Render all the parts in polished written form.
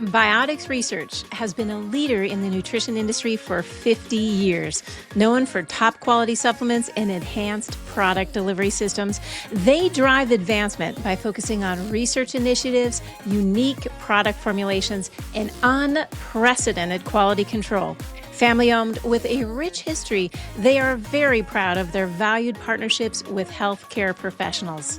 Biotics Research has been a leader in the nutrition industry for 50 years. Known for top quality supplements and enhanced product delivery systems, they drive advancement by focusing on research initiatives, unique product formulations, and unprecedented quality control. Family owned with a rich history, they are very proud of their valued partnerships with healthcare professionals.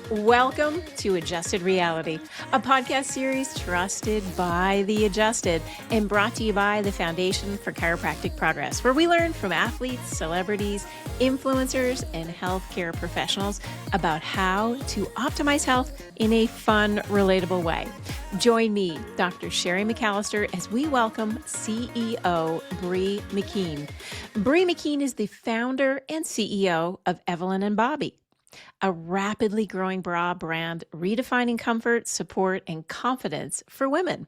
Welcome to Adjusted Reality, a podcast series trusted by the adjusted and brought to you by the Foundation for Chiropractic Progress, where we learn from athletes, celebrities, influencers, and healthcare professionals about how to optimize health in a fun, relatable way. Join me, Dr. Sherry McAllister, as we welcome CEO Bree McKeen. Bree McKeen is the founder and CEO of Evelyn Bobbie, a rapidly growing bra brand redefining comfort, support, and confidence for women.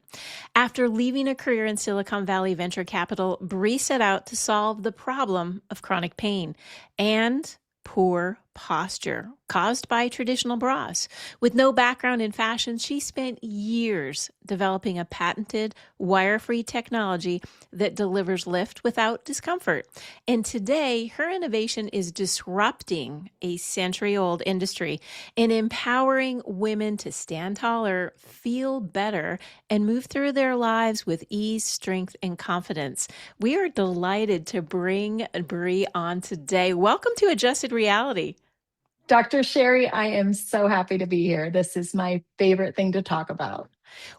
After leaving a career in Silicon Valley venture capital, Bree set out to solve the problem of chronic pain and poor posture caused by traditional bras. With no background in fashion, she spent years developing a patented wire-free technology that delivers lift without discomfort. And today, her innovation is disrupting a century-old industry and empowering women to stand taller, feel better, and move through their lives with ease, strength, and confidence. We are delighted to bring Bree on today. Welcome to Adjusted Reality. Dr. Sherry, I am so happy to be here. This is my favorite thing to talk about.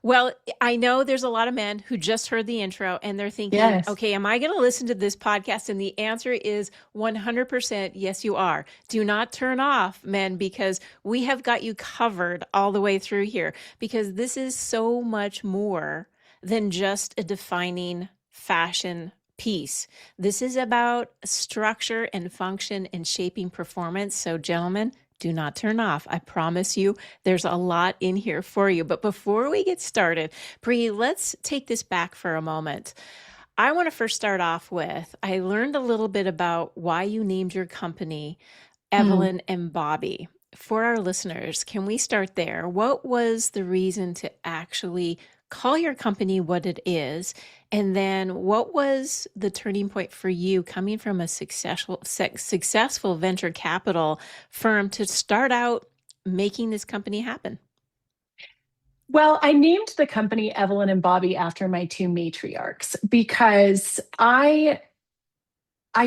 Well, I know there's a lot of men who just heard the intro and they're thinking, Yes. Okay, am I going to listen to this podcast? And the answer is 100% yes, you are. Do not turn off, men, because we have got you covered all the way through here, because this is so much more than just a defining fashion piece. This is about structure and function and shaping performance. So, gentlemen, do not turn off. I promise you there's a lot in here for you. But before we get started, Bree, let's take this back for a moment. I want to first start off with, I learned a little bit about why you named your company Evelyn and Bobbie. For our listeners, can we start there? What was the reason to actually call your company what it is? And then what was the turning point for you coming from a successful venture capital firm to start out making this company happen? Well, I named the company Evelyn and Bobbie after my two matriarchs because I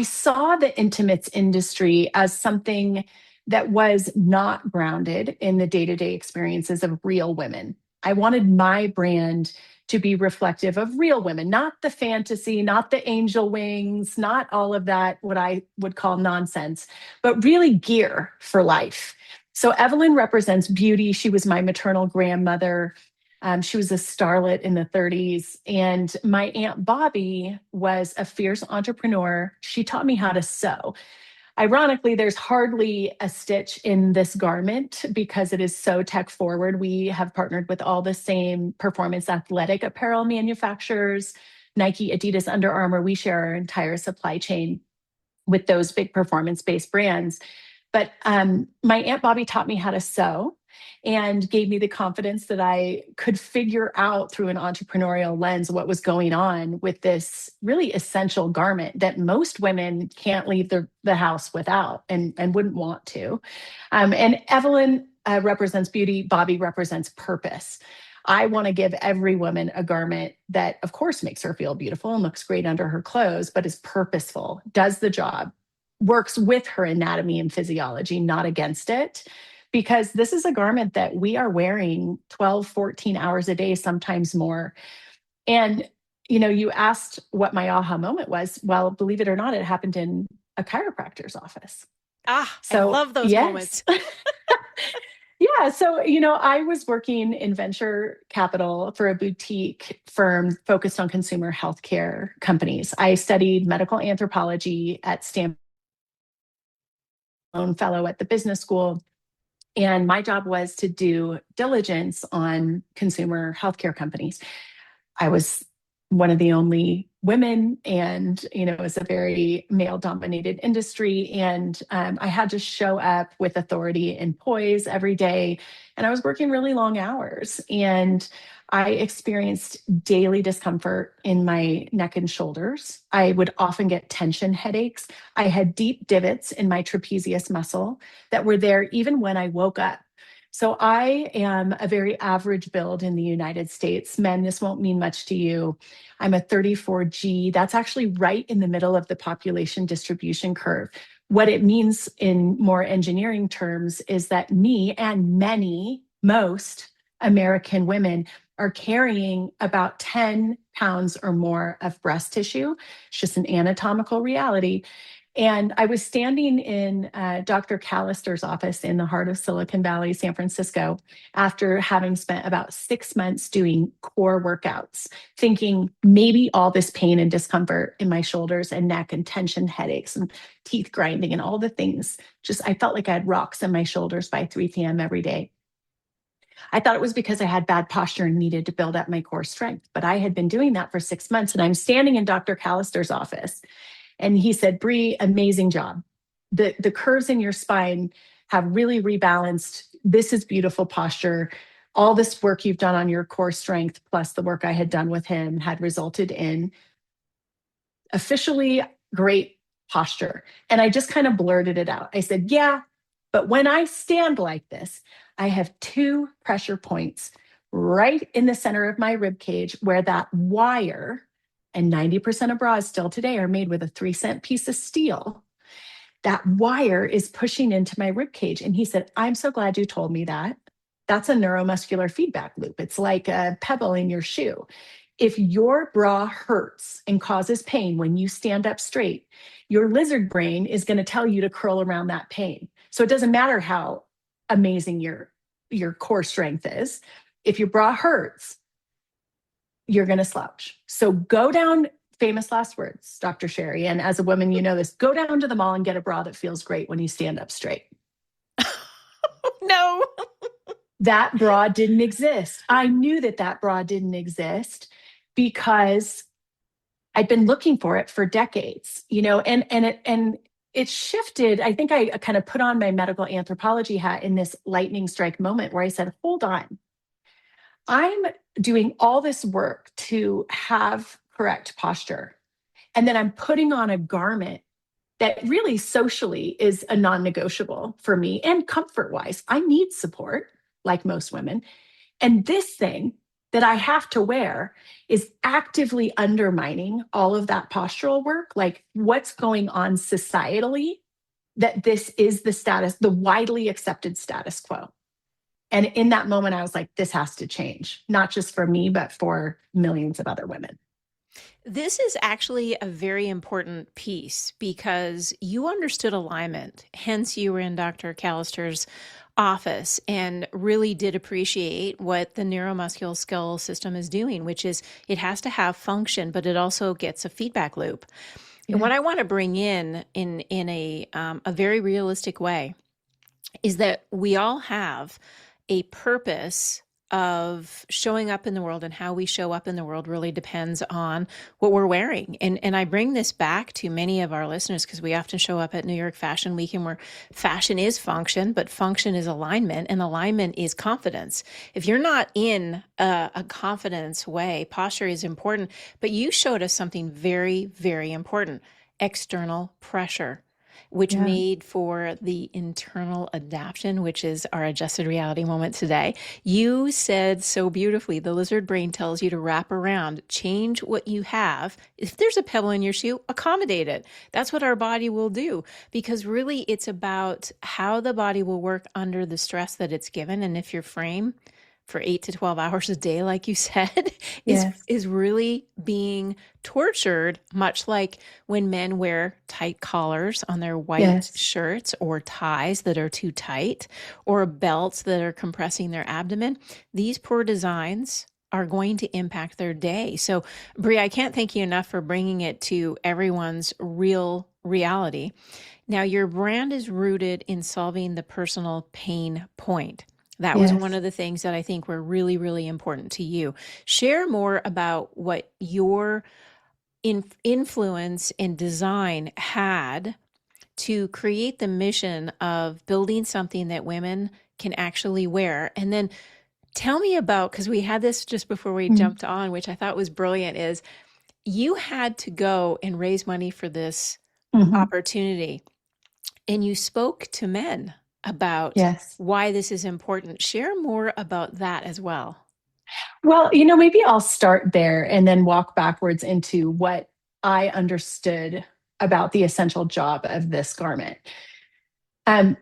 saw the intimates industry as something that was not grounded in the day-to-day experiences of real women. I wanted my brand to be reflective of real women, not the fantasy, not the angel wings, not all of that, what I would call nonsense, but really gear for life. So Evelyn represents beauty. She was my maternal grandmother. She was a starlet in the 30s. And my Aunt Bobbie was a fierce entrepreneur. She taught me how to sew. Ironically, there's hardly a stitch in this garment because it is so tech forward. We have partnered with all the same performance athletic apparel manufacturers, Nike, Adidas, Under Armour. We share our entire supply chain with those big performance-based brands. But my Aunt Bobbie taught me how to sew and gave me the confidence that I could figure out through an entrepreneurial lens what was going on with this really essential garment that most women can't leave the house without and wouldn't want to. And Evelyn represents beauty. Bobbie represents purpose. I want to give every woman a garment that, of course, makes her feel beautiful and looks great under her clothes, but is purposeful, does the job, works with her anatomy and physiology, not against it. Because this is a garment that we are wearing 12, 14 hours a day, sometimes more. And, you asked what my aha moment was. Well, believe it or not, it happened in a chiropractor's office. I love those moments. Yeah. So, I was working in venture capital for a boutique firm focused on consumer healthcare companies. I studied medical anthropology at Stanford, fellow at the business school. And my job was to do diligence on consumer healthcare companies. I was one of the only women, and it was a very male-dominated industry. And I had to show up with authority and poise every day. And I was working really long hours. And I experienced daily discomfort in my neck and shoulders. I would often get tension headaches. I had deep divots in my trapezius muscle that were there even when I woke up. So I am a very average build in the United States. Men, this won't mean much to you. I'm a 34G. That's actually right in the middle of the population distribution curve. What it means in more engineering terms is that me and most American women are carrying about 10 pounds or more of breast tissue. It's just an anatomical reality. And I was standing in Dr. McAllister's office in the heart of Silicon Valley, San Francisco, after having spent about 6 months doing core workouts, thinking maybe all this pain and discomfort in my shoulders and neck and tension headaches and teeth grinding and all the things. Just, I felt like I had rocks in my shoulders by 3 p.m. every day. I thought it was because I had bad posture and needed to build up my core strength, but I had been doing that for 6 months. And I'm standing in Dr. McAllister's office. And he said, Bree, amazing job. The curves in your spine have really rebalanced. This is beautiful posture. All this work you've done on your core strength, plus the work I had done with him, had resulted in officially great posture. And I just kind of blurted it out. I said, yeah, but when I stand like this, I have 2 pressure points right in the center of my rib cage where that wire, and 90% of bras still today are made with a 3-cent piece of steel. That wire is pushing into my rib cage. And he said, I'm so glad you told me that. That's a neuromuscular feedback loop. It's like a pebble in your shoe. If your bra hurts and causes pain when you stand up straight, your lizard brain is going to tell you to curl around that pain. So it doesn't matter how amazing your core strength is. If your bra hurts, you're going to slouch. So go down, famous last words, Dr. Sherry. And as a woman, you know this, go down to the mall and get a bra that feels great when you stand up straight. No. That bra didn't exist. I knew that bra didn't exist because I'd been looking for it for decades, and it shifted. I think I kind of put on my medical anthropology hat in this lightning strike moment where I said, hold on. I'm doing all this work to have correct posture. And then I'm putting on a garment that really socially is a non-negotiable for me and comfort-wise. I need support, like most women. And this thing that I have to wear is actively undermining all of that postural work, like what's going on societally, that this is the widely accepted status quo. And in that moment, I was like, this has to change, not just for me, but for millions of other women. This is actually a very important piece because you understood alignment. Hence, you were in Dr. McAllister's office and really did appreciate what the neuromusculoskeletal system is doing, which is it has to have function, but it also gets a feedback loop. Yeah. And what I want to bring in a very realistic way is that we all have a purpose of showing up in the world, and how we show up in the world really depends on what we're wearing. And I bring this back to many of our listeners because we often show up at New York Fashion Week and where fashion is function, but function is alignment, and alignment is confidence. If you're not in a confidence way, posture is important, but you showed us something very, very important: external pressure, which made for the internal adaptation, which is our adjusted reality moment today. You said so beautifully, the lizard brain tells you to wrap around, change what you have. If there's a pebble in your shoe, accommodate it. That's what our body will do, because really it's about how the body will work under the stress that it's given. And if your frame for 8 to 12 hours a day, like you said, is really being tortured, much like when men wear tight collars on their white shirts, or ties that are too tight, or belts that are compressing their abdomen. These poor designs are going to impact their day. So, Bree, I can't thank you enough for bringing it to everyone's real reality. Now, your brand is rooted in solving the personal pain point. That was one of the things that I think were really, really important to you. Share more about what your influence and design had to create the mission of building something that women can actually wear. And then Tell me about, because we had this just before we Mm. jumped on, which I thought was brilliant, is you had to go and raise money for this Mhm. opportunity, and you spoke to men about Yes. why this is important. Share more about that as well. Well, maybe I'll start there and then walk backwards into what I understood about the essential job of this garment. Um,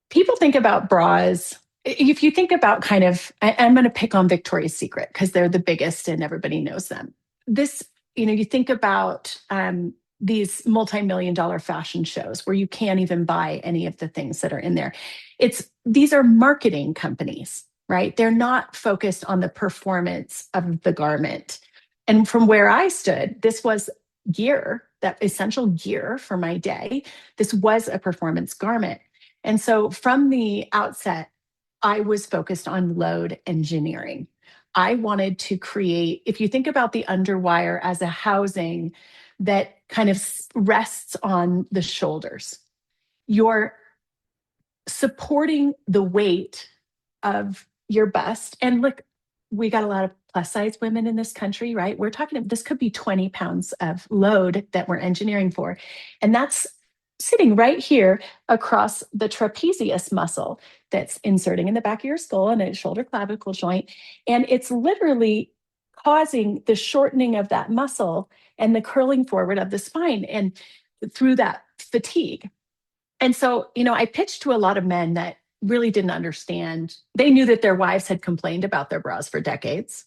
People think about bras. If you think about I'm going to pick on Victoria's Secret because they're the biggest and everybody knows them. This, you think about these multi-million dollar fashion shows where you can't even buy any of the things that are in there. These are marketing companies, right? They're not focused on the performance of the garment. And from where I stood, this was gear, that essential gear for my day. This was a performance garment. And so from the outset, I was focused on load engineering. I wanted to create, if you think about the underwire as a housing that kind of rests on the shoulders, you're supporting the weight of your bust. And look, we got a lot of plus size women in this country, right? We're talking, this could be 20 pounds of load that we're engineering for. And that's sitting right here across the trapezius muscle that's inserting in the back of your skull and a shoulder clavicle joint. And it's literally causing the shortening of that muscle and the curling forward of the spine and through that fatigue. And so, I pitched to a lot of men that really didn't understand. They knew that their wives had complained about their bras for decades.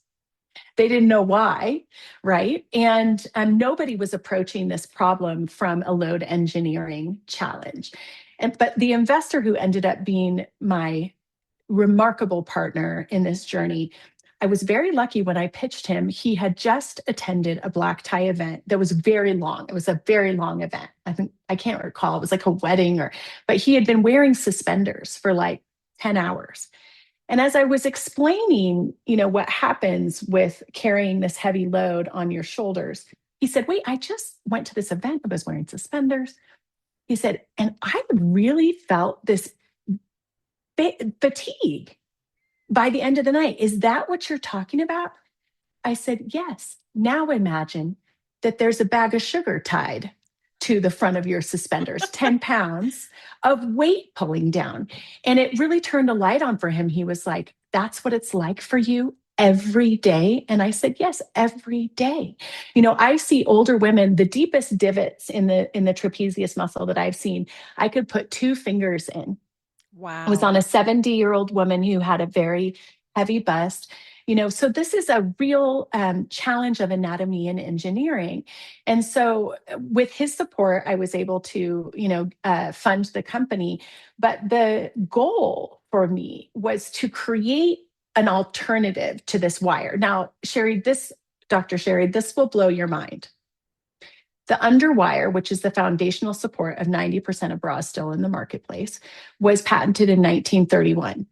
They didn't know why, right? And nobody was approaching this problem from a load engineering challenge. But the investor who ended up being my remarkable partner in this journey, I was very lucky when I pitched him. He had just attended a black tie event that was very long. It was a very long event. I can't recall. It was like a wedding but he had been wearing suspenders for like 10 hours. And as I was explaining, what happens with carrying this heavy load on your shoulders, he said, "Wait, I just went to this event. I was wearing suspenders." He said, "And I really felt this fatigue by the end of the night. Is that what you're talking about?" I said, "Yes. Now imagine that there's a bag of sugar tied to the front of your suspenders, 10 pounds of weight pulling down." And it really turned a light on for him. He was like, "That's what it's like for you every day?" And I said, "Yes, every day." I see older women, the deepest divots in the trapezius muscle that I've seen, I could put two fingers in. I was Wow. on a 70-year-old woman who had a very heavy bust. So this is a real challenge of anatomy and engineering. And so with his support, I was able to, fund the company. But the goal for me was to create an alternative to this wire. Now, Dr. Sherry, this will blow your mind. The underwire, which is the foundational support of 90% of bras still in the marketplace, was patented in 1931.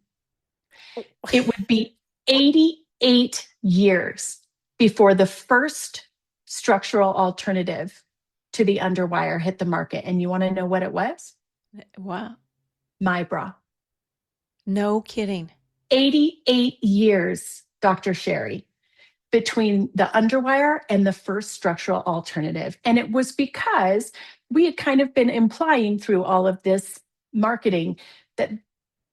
It would be 88 years before the first structural alternative to the underwire hit the market. And you want to know what it was? Wow. My bra. No kidding. 88 years, Dr. Sherry, between the underwire and the first structural alternative. And it was because we had kind of been implying through all of this marketing that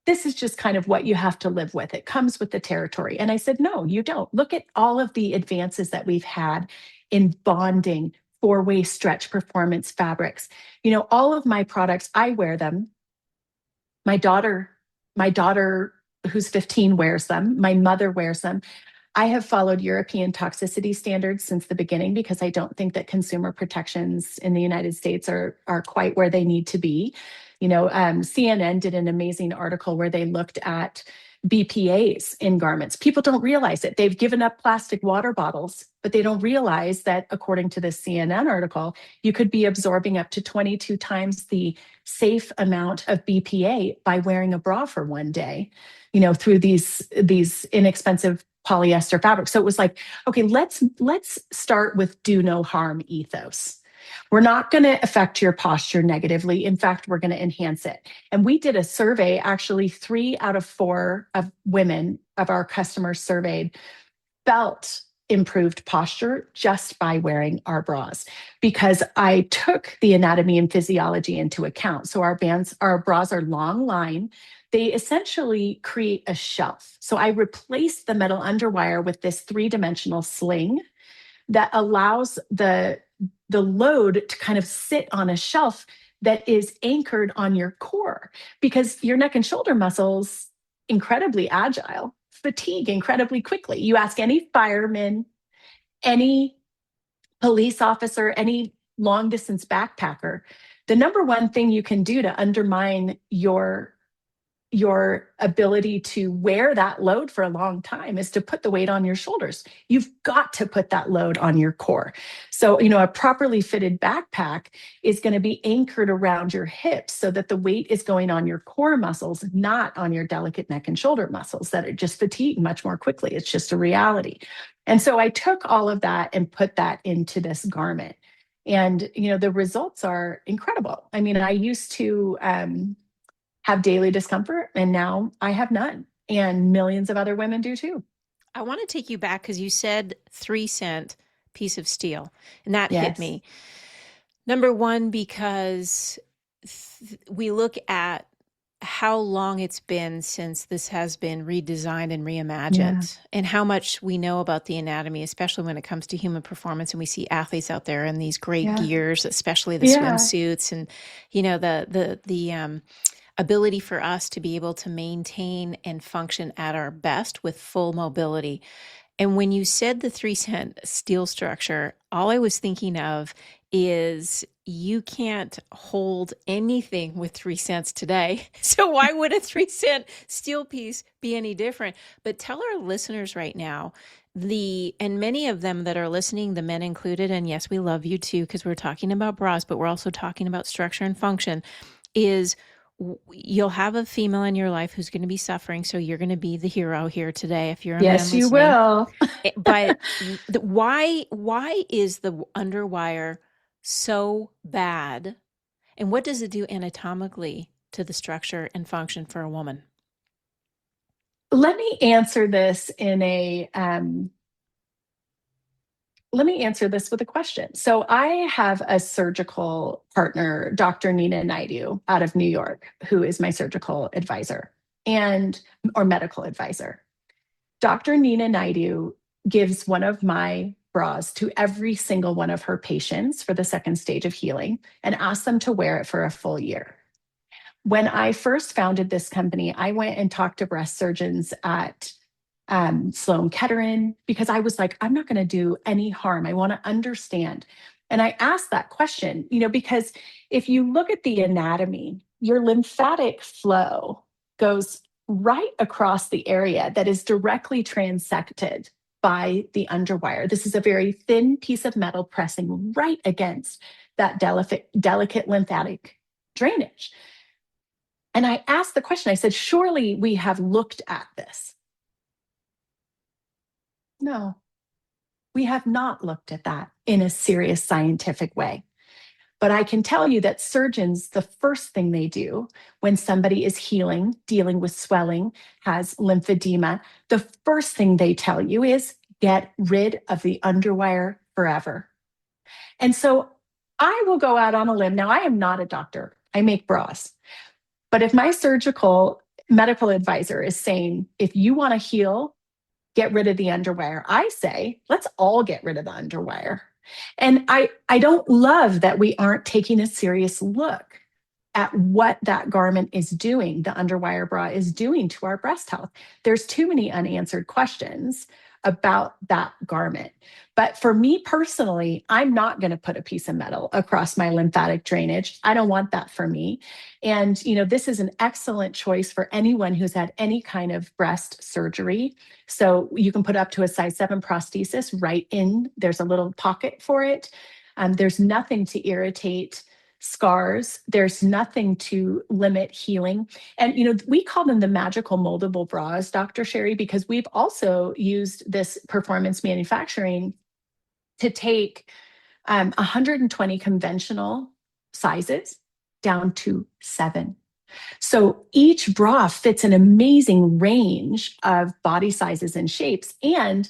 this is just kind of what you have to live with. It comes with the territory. And I said, "No, you don't. Look at all of the advances that we've had in bonding, four-way stretch performance fabrics. All of my products, I wear them. My daughter who's 15 wears them. My mother wears them. I have followed European toxicity standards since the beginning because I don't think that consumer protections in the United States are quite where they need to be. CNN did an amazing article where they looked at BPAs in garments. People don't realize it. They've given up plastic water bottles, but they don't realize that according to this CNN article, you could be absorbing up to 22 times the safe amount of BPA by wearing a bra for one day, through these inexpensive polyester fabrics. So it was like, okay, let's start with do no harm ethos. We're not going to affect your posture negatively. In fact, we're going to enhance it. And we did a survey, actually, 3 out of 4 of women of our customers surveyed felt improved posture just by wearing our bras, because I took the anatomy and physiology into account. So our bras are long line. They essentially create a shelf. So I replaced the metal underwire with this 3-dimensional sling that allows the load to kind of sit on a shelf that is anchored on your core, because your neck and shoulder muscles, incredibly agile, fatigue incredibly quickly. You ask any fireman, any police officer, any long distance backpacker, the number one thing you can do to undermine your ability to wear that load for a long time is to put the weight on your shoulders. You've got to put that load on your core. So, a properly fitted backpack is going to be anchored around your hips so that the weight is going on your core muscles, not on your delicate neck and shoulder muscles that are just fatigued much more quickly. It's just a reality. And so I took all of that and put that into this garment. And, the results are incredible. I mean, I used to have daily discomfort, and now I have none. And millions of other women do too. I want to take you back because you said 3-cent piece of steel, and that hit Yes. me. Number one, because we look at how long it's been since this has been redesigned and reimagined, and how much we know about the anatomy, especially when it comes to human performance. And we see athletes out there in these great gears, especially the swimsuits, and the ability for us to be able to maintain and function at our best with full mobility. And when you said the 3-cent steel structure, all I was thinking of is you can't hold anything with 3 cents today. So why would a 3-cent steel piece be any different? But tell our listeners right now, and many of them that are listening, the men included, and yes, we love you too, because we're talking about bras, but we're also talking about structure and function, is you'll have a female in your life who's going to be suffering. So you're going to be the hero here today if you're a man listening. Yes, you will. But why is the underwire so bad? And what does it do anatomically to the structure and function for a woman? Let me answer this with a question. So I have a surgical partner, Dr. Nina Naidu, out of New York, who is my surgical advisor or medical advisor. Dr. Nina Naidu gives one of my bras to every single one of her patients for the second stage of healing and asks them to wear it for a full year. When I first founded this company, I went and talked to breast surgeons at Sloan Kettering, because I was like, I'm not going to do any harm. I want to understand. And I asked that question, because if you look at the anatomy, your lymphatic flow goes right across the area that is directly transected by the underwire. This is a very thin piece of metal pressing right against that delicate lymphatic drainage. And I asked the question, I said, surely we have looked at this. No, we have not looked at that in a serious scientific way. But I can tell you that surgeons, the first thing they do when somebody is healing, dealing with swelling, has lymphedema, the first thing they tell you is get rid of the underwire forever. And so I will go out on a limb. Now, I am not a doctor. I make bras. But if my surgical medical advisor is saying, if you want to heal, get rid of the underwire, I say, let's all get rid of the underwire. And I don't love that we aren't taking a serious look at what that garment is doing, the underwire bra is doing to our breast health. There's too many unanswered questions about that garment. But for me personally, I'm not going to put a piece of metal across my lymphatic drainage. I don't want that for me. And, this is an excellent choice for anyone who's had any kind of breast surgery. So you can put up to a size 7 prosthesis right in. There's a little pocket for it. There's nothing to irritate scars. There's nothing to limit healing. And, we call them the magical moldable bras, Dr. Sherry, because we've also used this performance manufacturing to take 120 conventional sizes down to 7. So each bra fits an amazing range of body sizes and shapes. And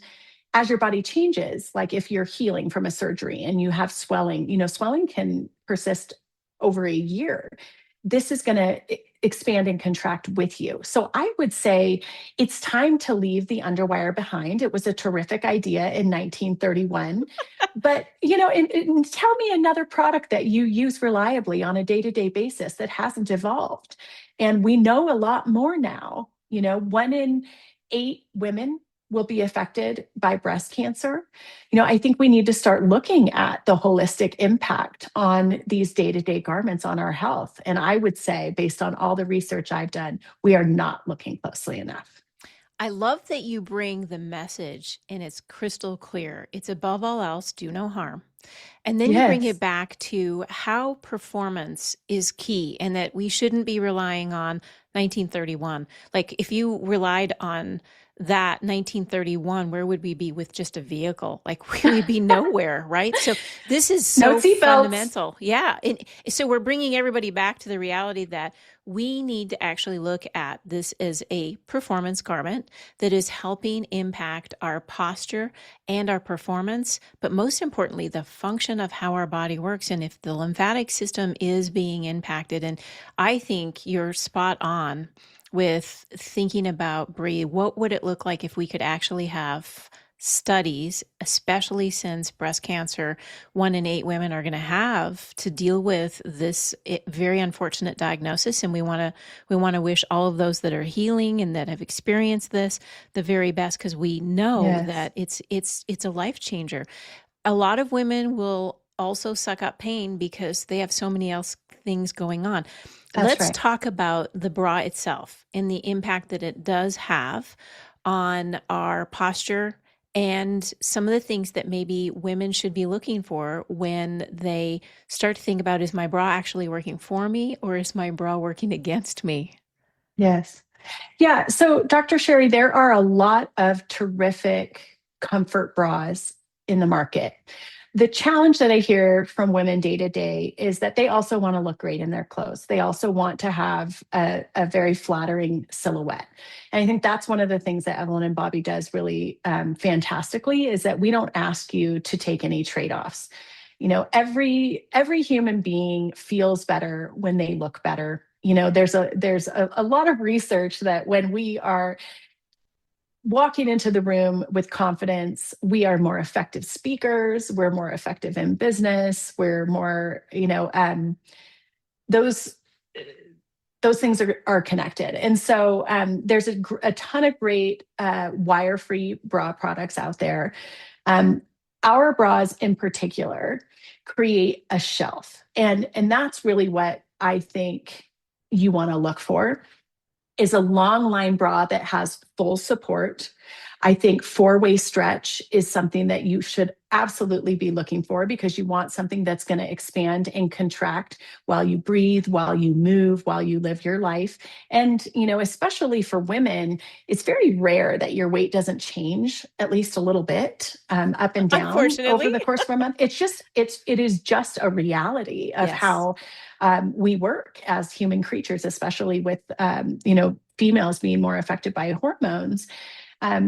as your body changes, like if you're healing from a surgery and you have swelling, swelling can persist over a year. This is going to expand and contract with you. So I would say it's time to leave the underwire behind. It was a terrific idea in 1931. But, and tell me another product that you use reliably on a day-to-day basis that hasn't evolved. And we know a lot more now. 1 in 8 women will be affected by breast cancer. I think we need to start looking at the holistic impact on these day-to-day garments on our health. And I would say, based on all the research I've done, we are not looking closely enough. I love that you bring the message and it's crystal clear. It's above all else, do no harm. And then you bring Yes. it back to how performance is key and that we shouldn't be relying on 1931. Like if you relied on that 1931, where would we be with just a vehicle? Like we would be nowhere, right? So this is No so seatbelts. fundamental. Yeah. And so we're bringing everybody back to the reality that we need to actually look at this as a performance garment that is helping impact our posture and our performance, but most importantly, the function of how our body works and if the lymphatic system is being impacted. And I think you're spot on with thinking about, Bree, what would it look like if we could actually have studies, especially since breast cancer, 1 in 8 women are going to have to deal with this very unfortunate diagnosis. And we want to wish all of those that are healing and that have experienced this the very best, because we know that it's a life changer. A lot of women will also suck up pain because they have so many else things going on. Let's talk about the bra itself and the impact that it does have on our posture and some of the things that maybe women should be looking for when they start to think about, is my bra actually working for me or is my bra working against me? Yes. Yeah. So, Dr. Sherry, there are a lot of terrific comfort bras in the market. The challenge that I hear from women day to day is that they also want to look great in their clothes. They also want to have a very flattering silhouette. And I think that's one of the things that Evelyn and Bobbie does really fantastically, is that we don't ask you to take any trade-offs. Every human being feels better when they look better. There's a lot of research that when we are walking into the room with confidence, we are more effective speakers, we're more effective in business, we're more, those things are connected. And so there's a ton of great wire-free bra products out there. Our bras in particular create a shelf. And that's really what I think you want to look for, is a long line bra that has full support. I think 4-way stretch is something that you should absolutely be looking for, because you want something that's going to expand and contract while you breathe, while you move, while you live your life. And, especially for women, it's very rare that your weight doesn't change at least a little bit up and down over the course of a month. It is just a reality of how we work as human creatures, especially with, females being more affected by hormones.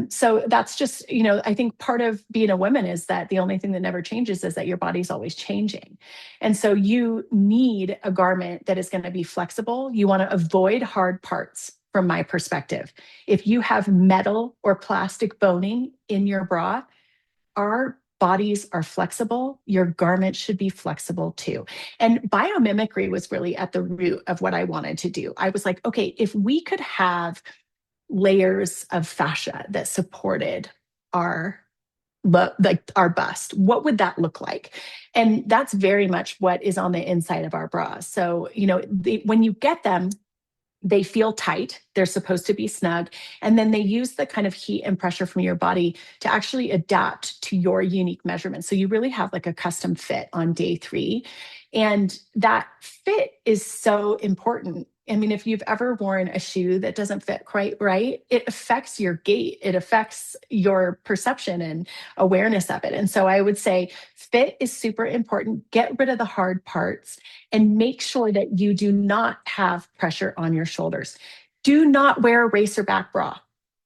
So that's just, I think part of being a woman is that the only thing that never changes is that your body's always changing. And so you need a garment that is going to be flexible. You want to avoid hard parts from my perspective. If you have metal or plastic boning in your bra, our bodies are flexible. Your garment should be flexible too. And biomimicry was really at the root of what I wanted to do. I was like, okay, if we could have layers of fascia that supported our bust, what would that look like? And that's very much what is on the inside of our bras. So, when you get them, they feel tight. They're supposed to be snug. And then they use the kind of heat and pressure from your body to actually adapt to your unique measurements. So you really have like a custom fit on day 3. And that fit is so important. I mean, if you've ever worn a shoe that doesn't fit quite right, it affects your gait, it affects your perception and awareness of it. And so I would say fit is super important. Get rid of the hard parts and make sure that you do not have pressure on your shoulders. Do not wear a racerback bra.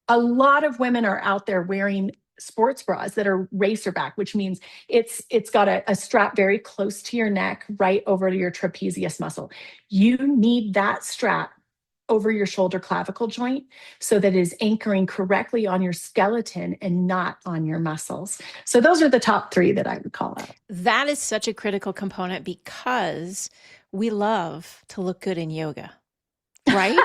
A lot of women are out there wearing sports bras that are racerback, which means it's got a strap very close to your neck, right over to your trapezius muscle. You need that strap over your shoulder clavicle joint so that it is anchoring correctly on your skeleton and not on your muscles. So those are the top three that I would call out. That is such a critical component because we love to look good in yoga. Right?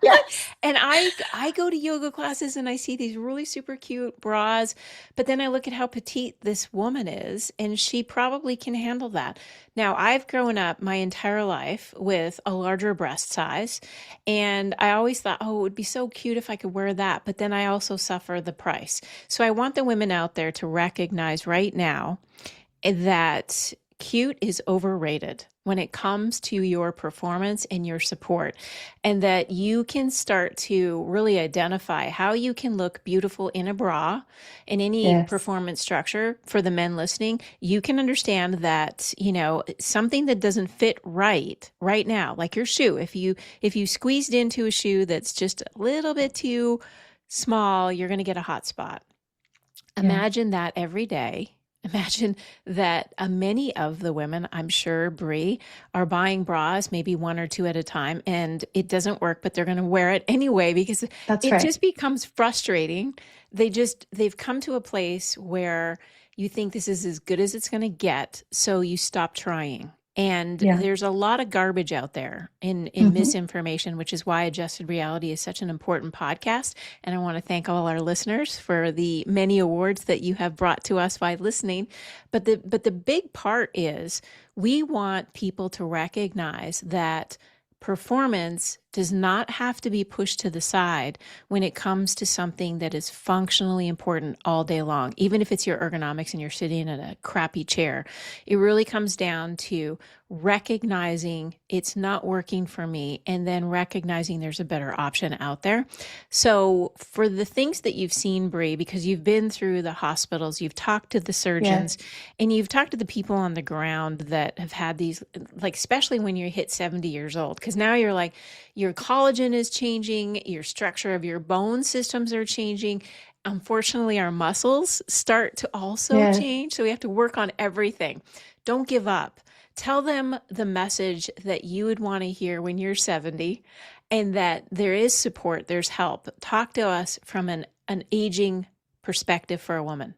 Yes. And I go to yoga classes and I see these really super cute bras, but then I look at how petite this woman is, and she probably can handle that. Now, I've grown up my entire life with a larger breast size, and I always thought, oh, it would be so cute if I could wear that, but then I also suffer the price. So I want the women out there to recognize right now that cute is overrated when it comes to your performance and your support, and that you can start to really identify how you can look beautiful in a bra in any Yes. performance structure. For the men listening, you can understand that, something that doesn't fit right now, like your shoe, if you squeezed into a shoe that's just a little bit too small, you're going to get a hot spot. Imagine that every day. Imagine that many of the women, I'm sure, Bree, are buying bras, maybe one or two at a time, and it doesn't work, but they're going to wear it anyway because That's it right. just becomes frustrating. They've come to a place where you think this is as good as it's going to get, so you stop trying. And there's a lot of garbage out there in misinformation, which is why Adjusted Reality is such an important podcast. And I want to thank all our listeners for the many awards that you have brought to us by listening. But the big part is we want people to recognize that performance does not have to be pushed to the side when it comes to something that is functionally important all day long, even if it's your ergonomics and you're sitting in a crappy chair. It really comes down to recognizing it's not working for me and then recognizing there's a better option out there. So for the things that you've seen, Bree, because you've been through the hospitals, you've talked to the surgeons, and you've talked to the people on the ground that have had these, like, especially when you hit 70 years old, because now you're like, your collagen is changing, your structure of your bone systems are changing. Unfortunately, our muscles start to also change. So we have to work on everything. Don't give up. Tell them the message that you would want to hear when you're 70, and that there is support, there's help. Talk to us from an aging perspective for a woman.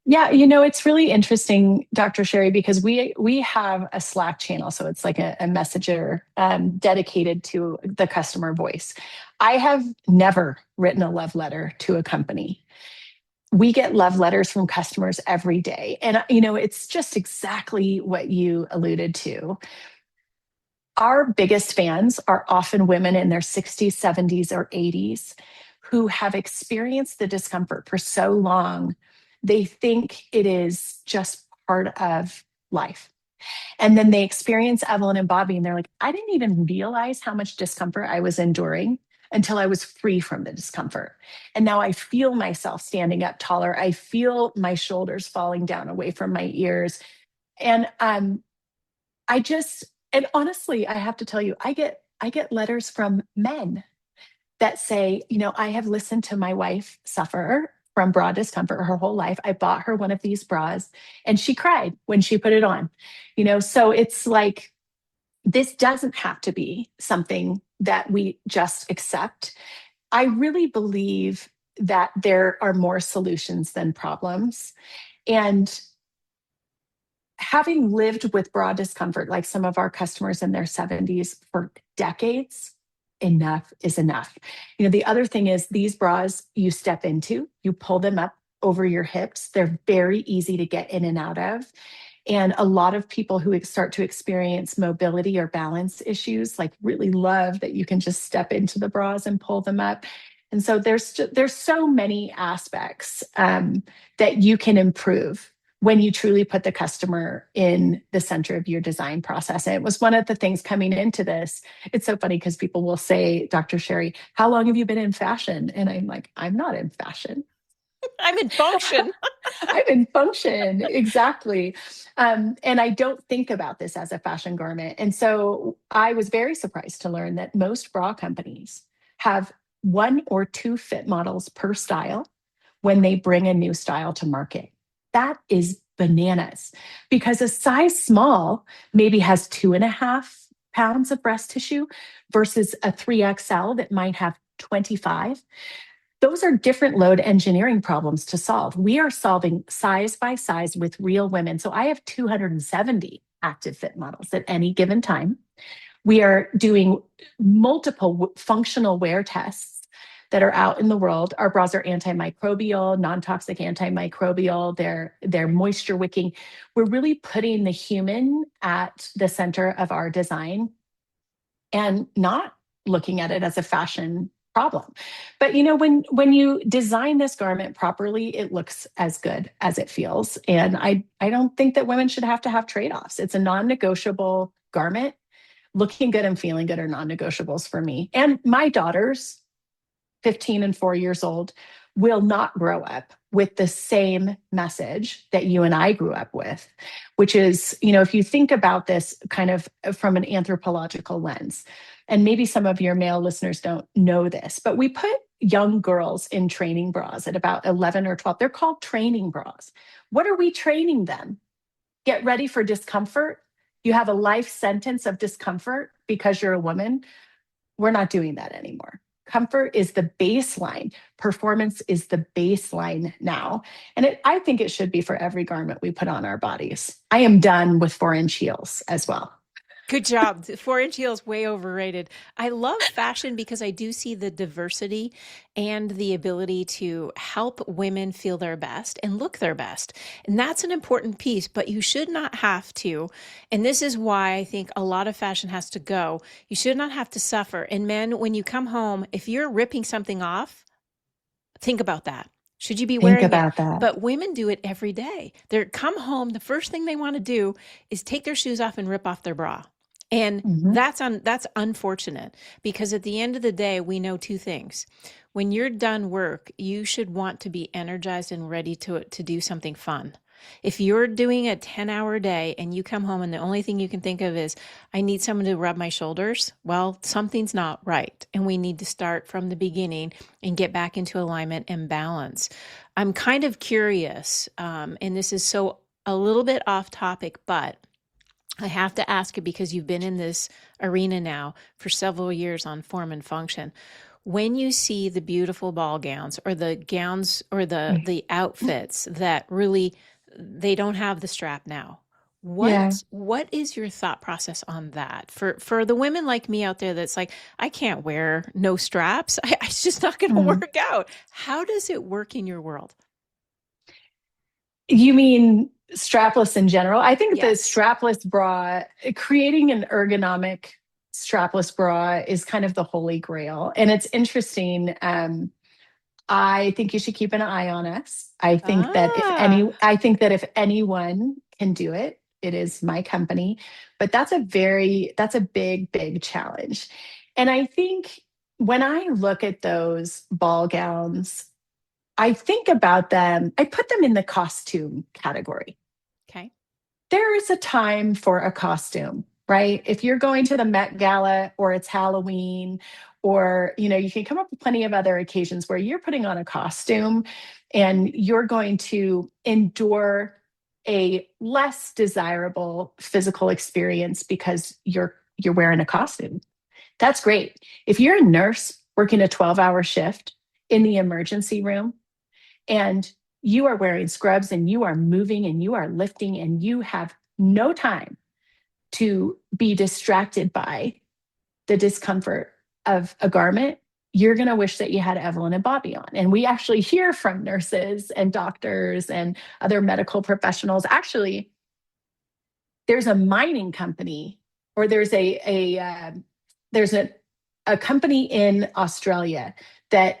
Yeah, it's really interesting, Dr. Sherry, because we have a Slack channel, so it's like a messenger dedicated to the customer voice. I have never written a love letter to a company. We get love letters from customers every day, and it's just exactly what you alluded to. Our biggest fans are often women in their 60s, 70s, or 80s who have experienced the discomfort for so long, they think it is just part of life. And then they experience Evelyn and Bobbie, and they're like, I didn't even realize how much discomfort I was enduring until I was free from the discomfort. And now I feel myself standing up taller. I feel my shoulders falling down away from my ears. And and honestly, I have to tell you, I get letters from men that say, I have listened to my wife suffer from bra discomfort her whole life. I bought her one of these bras and she cried when she put it on. So it's like, this doesn't have to be something that we just accept. I really believe that there are more solutions than problems. And having lived with bra discomfort, like some of our customers in their 70s for decades, enough is enough. The other thing is these bras you step into, you pull them up over your hips. They're very easy to get in and out of. And a lot of people who start to experience mobility or balance issues, like, really love that you can just step into the bras and pull them up. And so there's so many aspects that you can improve when you truly put the customer in the center of your design process. And it was one of the things coming into this. It's so funny because people will say, Dr. Sherry, how long have you been in fashion? And I'm like, I'm not in fashion. I'm in function. I'm in function. Exactly. And I don't think about this as a fashion garment. And so I was very surprised to learn that most bra companies have one or two fit models per style when they bring a new style to market. That is bananas because a size small maybe has 2.5 pounds of breast tissue versus a 3XL that might have 25. Those are different load engineering problems to solve. We are solving size by size with real women. So I have 270 active fit models at any given time. We are doing multiple functional wear tests that are out in the world. Our bras are antimicrobial, non-toxic antimicrobial, they're moisture wicking. We're really putting the human at the center of our design and not looking at it as a fashion problem. But when you design this garment properly, it looks as good as it feels. And I don't think that women should have to have trade-offs. It's a non-negotiable garment. Looking good and feeling good are non-negotiables for me. And my daughters, 15 and 4 years old, will not grow up with the same message that you and I grew up with, which is, if you think about this kind of from an anthropological lens, and maybe some of your male listeners don't know this, but we put young girls in training bras at about 11 or 12. They're called training bras. What are we training them? Get ready for discomfort. You have a life sentence of discomfort because you're a woman. We're not doing that anymore. Comfort is the baseline. Performance is the baseline now. And I think it should be for every garment we put on our bodies. I am done with 4-inch heels as well. Good job. 4-inch heels, way overrated. I love fashion because I do see the diversity and the ability to help women feel their best and look their best. And that's an important piece, but you should not have to. And this is why I think a lot of fashion has to go. You should not have to suffer. And men, when you come home, if you're ripping something off, think about that. Should you be Think wearing it? about that. But women do it every day. They come home, the first thing they want to do is take their shoes off and rip off their bra. And that's unfortunate because at the end of the day, we know two things. When you're done work, you should want to be energized and ready to do something fun. If you're doing a 10-hour day and you come home and the only thing you can think of is, I need someone to rub my shoulders, well, something's not right. And we need to start from the beginning and get back into alignment and balance. I'm kind of curious, and this is a little bit off topic, but I have to ask it because you've been in this arena now for several years on form and function. When you see the beautiful ball gowns or the gowns or the outfits that really, they don't have the strap now. What is your thought process on that for the women like me out there that's like, I can't wear no straps. It's just not going to work out. How does it work in your world? You mean strapless in general? I think the Yes. strapless bra, creating an ergonomic strapless bra is kind of the holy grail. And it's interesting. I think you should keep an eye on us. I think that if anyone can do it, it is my company. But that's a big, big challenge. And I think when I look at those ball gowns, I think about them, I put them in the costume category. Okay. There is a time for a costume, right? If you're going to the Met Gala or it's Halloween, or you can come up with plenty of other occasions where you're putting on a costume and you're going to endure a less desirable physical experience because you're wearing a costume. That's great. If you're a nurse working a 12-hour shift in the emergency room, and you are wearing scrubs and you are moving and you are lifting and you have no time to be distracted by the discomfort of a garment, you're going to wish that you had Evelyn and Bobbie on. And we actually hear from nurses and doctors and other medical professionals. Actually, there's a mining company, or there's a company in Australia that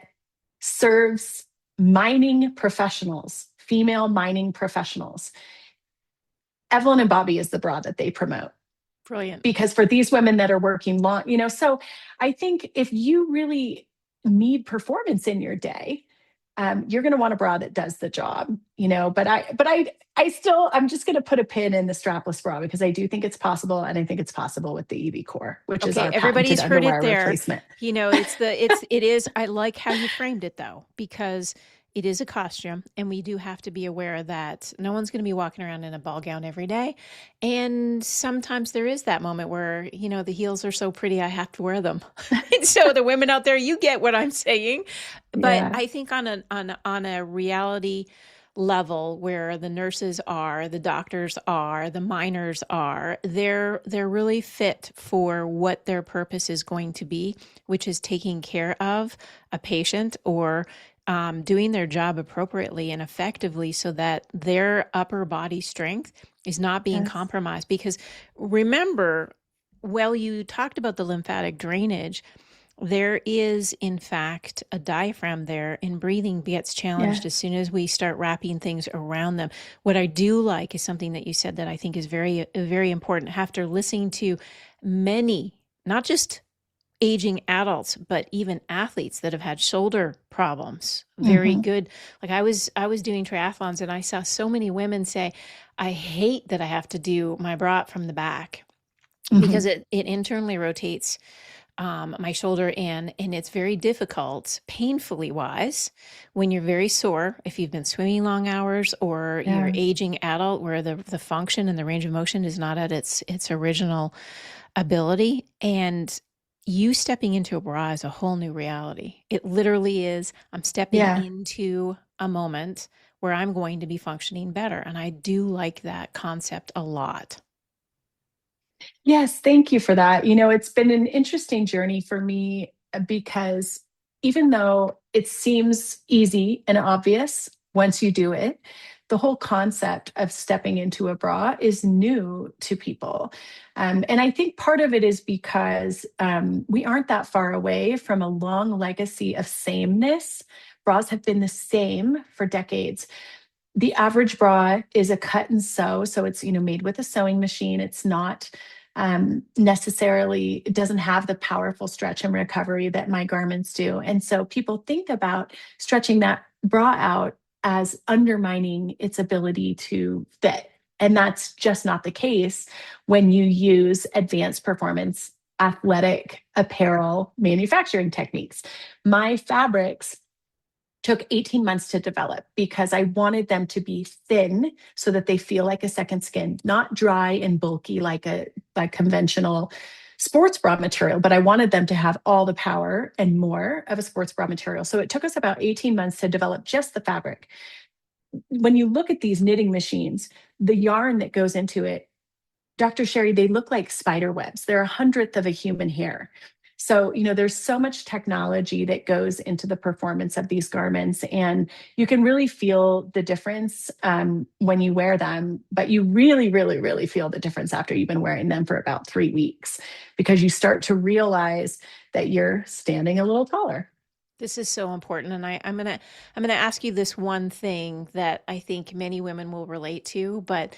serves mining professionals female mining professionals, Evelyn and Bobbie is the bra that they promote. Brilliant. Because for these women that are working long, so I think if you really need performance in your day, you're going to want a bra that does the job, but I'm just going to put a pin in the strapless bra because I do think it's possible. And I think it's possible with the EV Core, which is Okay, our everybody's patented heard it underwire there. replacement. It is. I like how you framed it though, because it is a costume, and we do have to be aware that no one's going to be walking around in a ball gown every day. And sometimes there is that moment where, the heels are so pretty, I have to wear them. And so the women out there, you get what I'm saying. But Yeah. I think on a reality level where the nurses are, the doctors are, the miners are, they're really fit for what their purpose is going to be, which is taking care of a patient or doing their job appropriately and effectively so that their upper body strength is not being compromised. Because remember, you talked about the lymphatic drainage, there is, in fact, a diaphragm there, and breathing gets challenged as soon as we start wrapping things around them. What I do like is something that you said that I think is very, very important. After listening to many, not just aging adults, but even athletes that have had shoulder problems, very good. Like I was doing triathlons, and I saw so many women say, I hate that I have to do my bra from the back because it internally rotates my shoulder in, and it's very difficult, painfully wise, when you're very sore, if you've been swimming long hours or you're aging adult where the function and the range of motion is not at its original ability. And you stepping into a bra is a whole new reality. It literally is. I'm stepping into a moment where I'm going to be functioning better. And I do like that concept a lot. Yes, thank you for that. It's been an interesting journey for me because even though it seems easy and obvious once you do it, the whole concept of stepping into a bra is new to people. And I think part of it is because we aren't that far away from a long legacy of sameness. Bras have been the same for decades. The average bra is a cut and sew, so it's made with a sewing machine. It's not necessarily, it doesn't have the powerful stretch and recovery that my garments do. And so people think about stretching that bra out as undermining its ability to fit. And that's just not the case when you use advanced performance athletic apparel manufacturing techniques. My fabrics took 18 months to develop because I wanted them to be thin so that they feel like a second skin, not dry and bulky like conventional sports bra material, but I wanted them to have all the power and more of a sports bra material. So it took us about 18 months to develop just the fabric. When you look at these knitting machines, the yarn that goes into it, Dr. Sherry, they look like spider webs. They're 1/100th of a human hair. So, there's so much technology that goes into the performance of these garments, and you can really feel the difference when you wear them. But you really, really, really feel the difference after you've been wearing them for about 3 weeks because you start to realize that you're standing a little taller. This is so important, and I'm gonna ask you this one thing that I think many women will relate to. But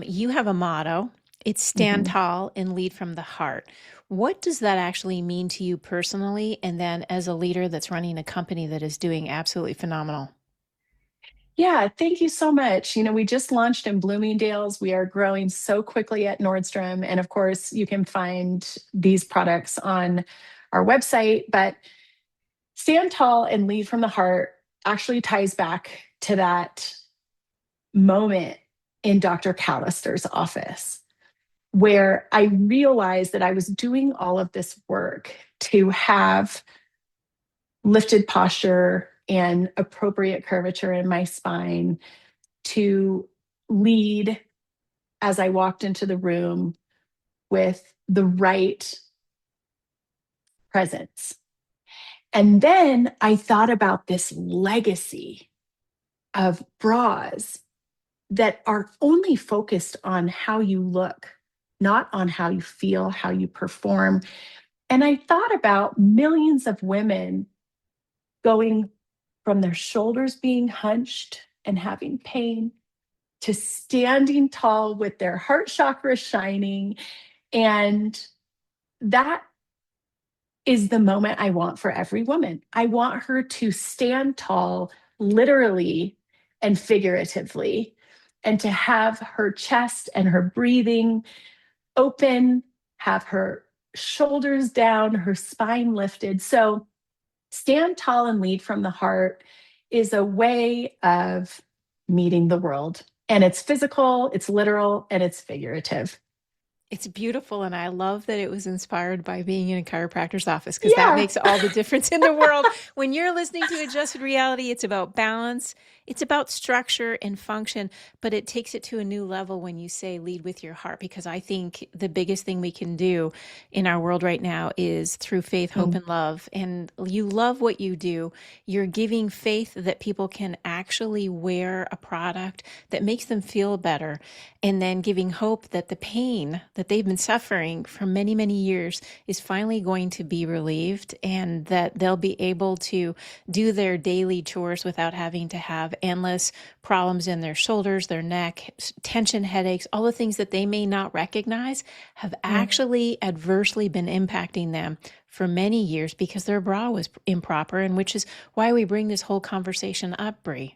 you have a motto. It's stand tall and lead from the heart. What does that actually mean to you personally, and then as a leader that's running a company that is doing absolutely phenomenal? Yeah, thank you so much. We just launched in Bloomingdale's. We are growing so quickly at Nordstrom. And of course, you can find these products on our website. But stand tall and lead from the heart actually ties back to that moment in Dr. McAllister's office where I realized that I was doing all of this work to have lifted posture and appropriate curvature in my spine, to lead as I walked into the room with the right presence. And then I thought about this legacy of bras that are only focused on how you look, not on how you feel, how you perform. And I thought about millions of women going from their shoulders being hunched and having pain to standing tall with their heart chakra shining. And that is the moment I want for every woman. I want her to stand tall, literally and figuratively, and to have her chest and her breathing open, have her shoulders down, her spine lifted. So, stand tall and lead from the heart is a way of meeting the world. And it's physical, it's literal, and it's figurative. It's beautiful. And I love that it was inspired by being in a chiropractor's office, because that Yeah. makes all the difference in the world. When you're listening to Adjusted Reality, it's about balance, it's about structure and function, but it takes it to a new level when you say lead with your heart, because I think the biggest thing we can do in our world right now is through faith, hope, and love. And you love what you do. You're giving faith that people can actually wear a product that makes them feel better, and then giving hope that the pain that they've been suffering for many, many years is finally going to be relieved, and that they'll be able to do their daily chores without having to have endless problems in their shoulders, their neck, tension, headaches, all the things that they may not recognize have actually adversely been impacting them for many years because their bra was improper, and which is why we bring this whole conversation up, Bree.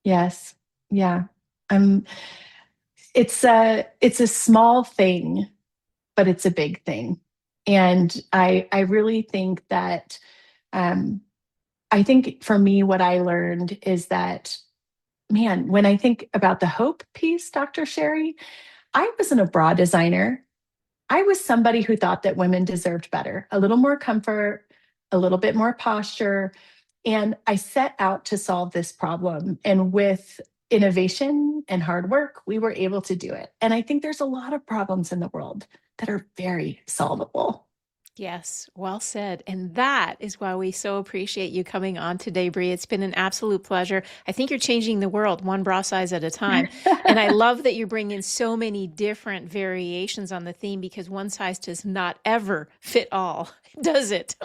Yes. Yeah. It's a small thing, but it's a big thing. And I really think that I think for me, what I learned is that, man, when I think about the hope piece, Dr. Sherry, I wasn't a bra designer. I was somebody who thought that women deserved better, a little more comfort, a little bit more posture. And I set out to solve this problem. And with innovation and hard work, we were able to do it. And I think there's a lot of problems in the world that are very solvable. Yes, well said. And that is why we so appreciate you coming on today, Bree. It's been an absolute pleasure. I think you're changing the world one bra size at a time. And I love that you bring in so many different variations on the theme, because one size does not ever fit all, does it?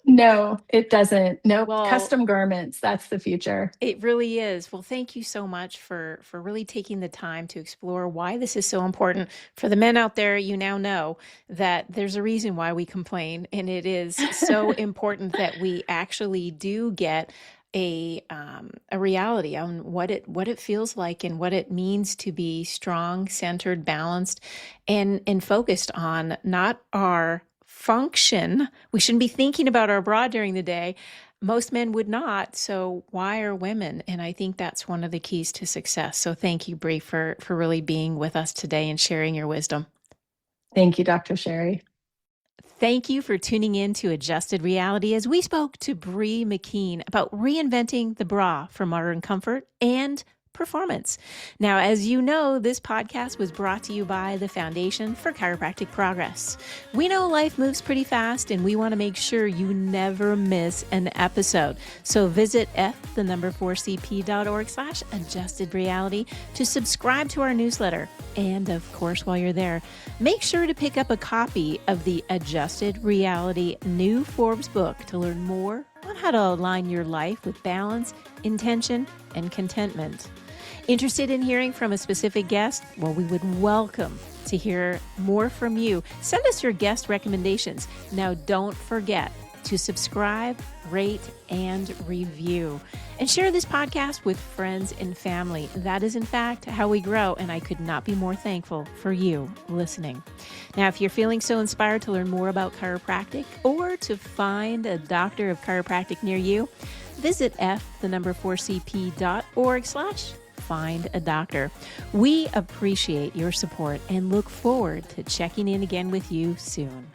No, it doesn't. Nope. Well, Custom garments. That's the future. it really is. Well, thank you so much for really taking the time to explore why this is so important. For the men out there, you now know that there's a reason why we complain, and it is so important that we actually do get a reality on what it feels like and what it means to be strong, centered, balanced, and focused on not our function. We shouldn't be thinking about our bra during the day. Most men would not. So why are women? And I think that's one of the keys to success. So thank you, Bree, for really being with us today and sharing your wisdom. Thank you, Dr. Sherry. Thank you for tuning in to Adjusted Reality as we spoke to Bree McKeen about reinventing the bra for modern comfort and performance. Now, as you know, this podcast was brought to you by the Foundation for Chiropractic Progress. We know life moves pretty fast, and we want to make sure you never miss an episode. So visit f4cp.org/adjusted reality to subscribe to our newsletter. And of course, while you're there, make sure to pick up a copy of the Adjusted Reality new Forbes book to learn more on how to align your life with balance, intention, and contentment. Interested in hearing from a specific guest? Well, we would welcome to hear more from you. Send us your guest recommendations. Now, don't forget to subscribe, rate, and review. And share this podcast with friends and family. That is, in fact, how we grow, and I could not be more thankful for you listening. Now, if you're feeling so inspired to learn more about chiropractic or to find a doctor of chiropractic near you, visit f4cp.org/find a doctor. We appreciate your support and look forward to checking in again with you soon.